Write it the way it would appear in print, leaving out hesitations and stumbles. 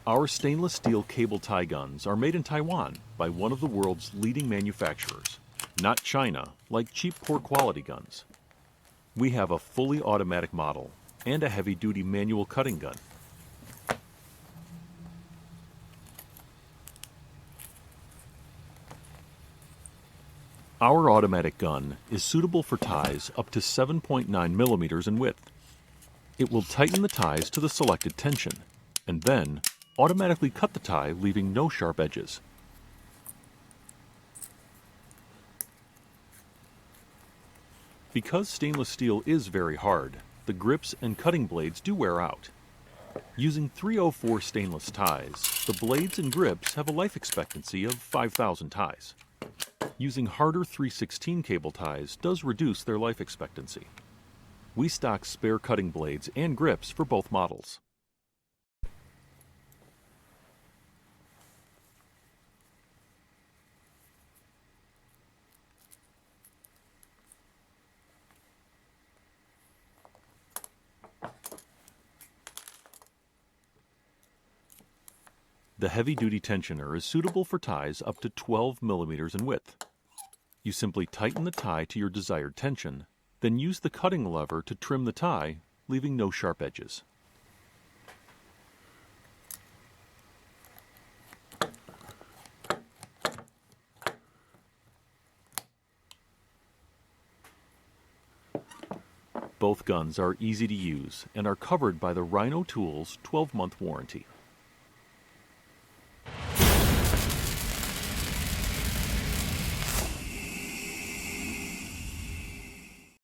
Our stainless steel cable tie guns are made in Taiwan by one of the world's leading manufacturers, not China like cheap poor quality guns. We have a fully automatic model and a heavy-duty manual cutting gun. Our automatic gun is suitable for ties up to 7.9 millimeters in width. It will tighten the ties to the selected tension, and then automatically cut the tie, leaving no sharp edges. Because stainless steel is very hard, the grips and cutting blades do wear out. Using 304 stainless ties, the blades and grips have a life expectancy of 5,000 ties. Using harder 316 cable ties does reduce their life expectancy. We stock spare cutting blades and grips for both models. The heavy-duty tensioner is suitable for ties up to 12 millimeters in width. You simply tighten the tie to your desired tension, then use the cutting lever to trim the tie, leaving no sharp edges. Both guns are easy to use and are covered by the Rhino Tools 12-month warranty.